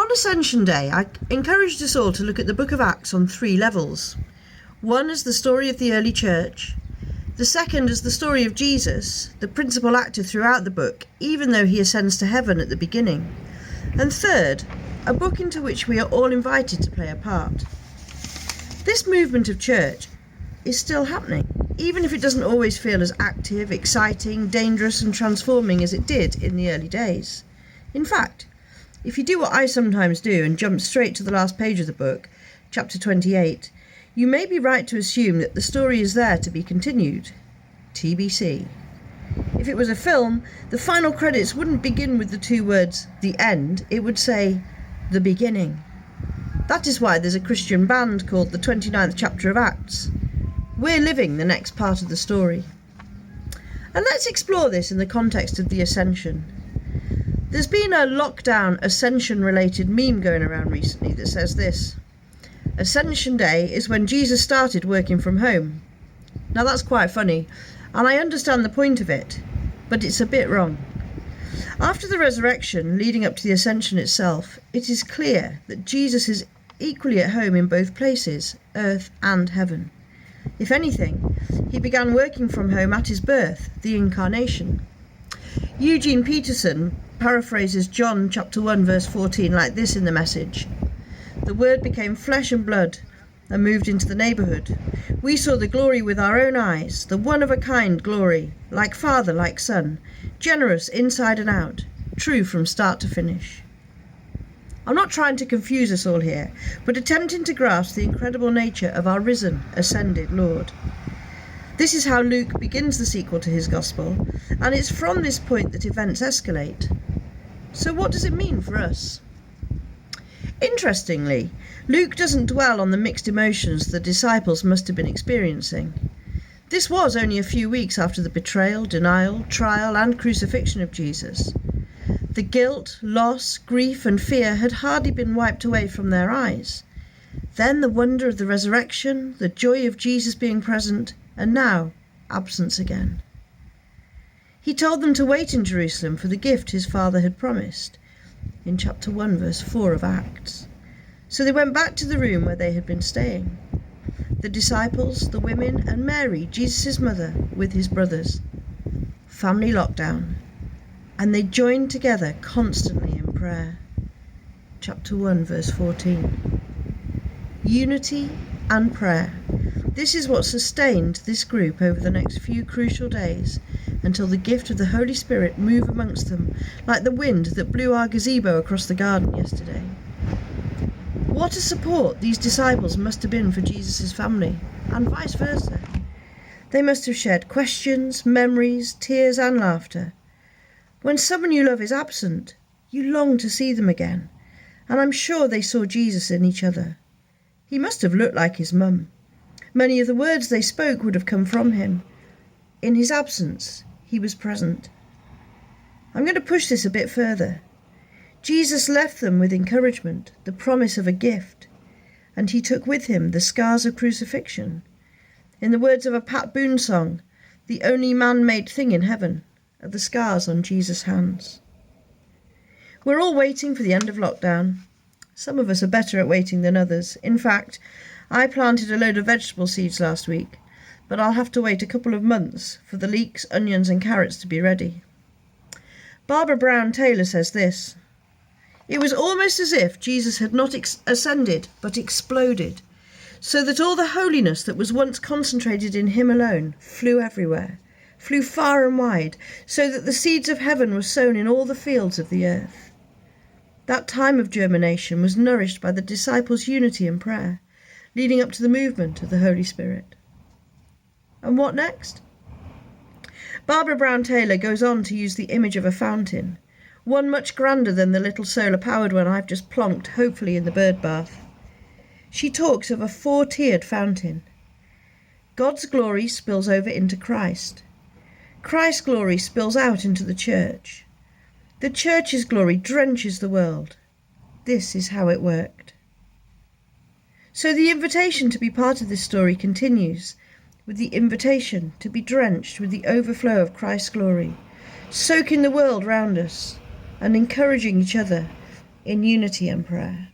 On Ascension Day, I encouraged us all to look at the book of Acts on 3 levels. One is the story of the early church. The second is the story of Jesus, the principal actor throughout the book, even though he ascends to heaven at the beginning. And third, a book into which we are all invited to play a part. This movement of church is still happening, even if it doesn't always feel as active, exciting, dangerous and transforming as it did in the early days. In fact, if you do what I sometimes do and jump straight to the last page of the book, chapter 28, you may be right to assume that the story is there to be continued. TBC. If it was a film, the final credits wouldn't begin with the 2 words, the end, it would say, the beginning. That is why there's a Christian band called the 29th chapter of Acts. We're living the next part of the story. And let's explore this in the context of the Ascension. There's been a lockdown Ascension-related meme going around recently that says this: Ascension Day is when Jesus started working from home. Now that's quite funny, and I understand the point of it, but it's a bit wrong. After the resurrection, leading up to the Ascension itself, it is clear that Jesus is equally at home in both places, earth and heaven. If anything, he began working from home at his birth, the Incarnation. Eugene Peterson paraphrases John chapter 1 verse 14 like this in the Message: The Word became flesh and blood and moved into the neighbourhood. We saw the glory with our own eyes, the one-of-a-kind glory, like Father, like Son, generous inside and out, true from start to finish. I'm not trying to confuse us all here, but attempting to grasp the incredible nature of our risen, ascended Lord. This is how Luke begins the sequel to his Gospel, and it's from this point that events escalate. So what does it mean for us? Interestingly, Luke doesn't dwell on the mixed emotions the disciples must have been experiencing. This was only a few weeks after the betrayal, denial, trial and crucifixion of Jesus. The guilt, loss, grief and fear had hardly been wiped away from their eyes. Then the wonder of the resurrection, the joy of Jesus being present, and now absence again. He told them to wait in Jerusalem for the gift his Father had promised, in chapter 1 verse 4 of Acts. So they went back to the room where they had been staying. The disciples, the women and Mary, Jesus' mother, with his brothers. Family lockdown. And they joined together constantly in prayer. Chapter 1 verse 14. Unity and prayer. This is what sustained this group over the next few crucial days until the gift of the Holy Spirit moved amongst them like the wind that blew our gazebo across the garden yesterday. What a support these disciples must have been for Jesus' family, and vice versa. They must have shared questions, memories, tears and laughter. When someone you love is absent, you long to see them again, and I'm sure they saw Jesus in each other. He must have looked like his mum. Many of the words they spoke would have come from him. In his absence, he was present. I'm going to push this a bit further. Jesus left them with encouragement, the promise of a gift, and he took with him the scars of crucifixion. In the words of a Pat Boone song, the only man-made thing in heaven are the scars on Jesus' hands. We're all waiting for the end of lockdown. Some of us are better at waiting than others. In fact, I planted a load of vegetable seeds last week, but I'll have to wait a couple of months for the leeks, onions and carrots to be ready. Barbara Brown Taylor says this: It was almost as if Jesus had not ascended, but exploded, so that all the holiness that was once concentrated in him alone flew everywhere, flew far and wide, so that the seeds of heaven were sown in all the fields of the earth. That time of germination was nourished by the disciples' unity and prayer, leading up to the movement of the Holy Spirit. And what next? Barbara Brown Taylor goes on to use the image of a fountain, one much grander than the little solar-powered one I've just plonked, hopefully in the bird bath. She talks of a 4-tiered fountain. God's glory spills over into Christ. Christ's glory spills out into the church. The church's glory drenches the world. This is how it worked. So the invitation to be part of this story continues, with the invitation to be drenched with the overflow of Christ's glory, soaking the world round us and encouraging each other in unity and prayer.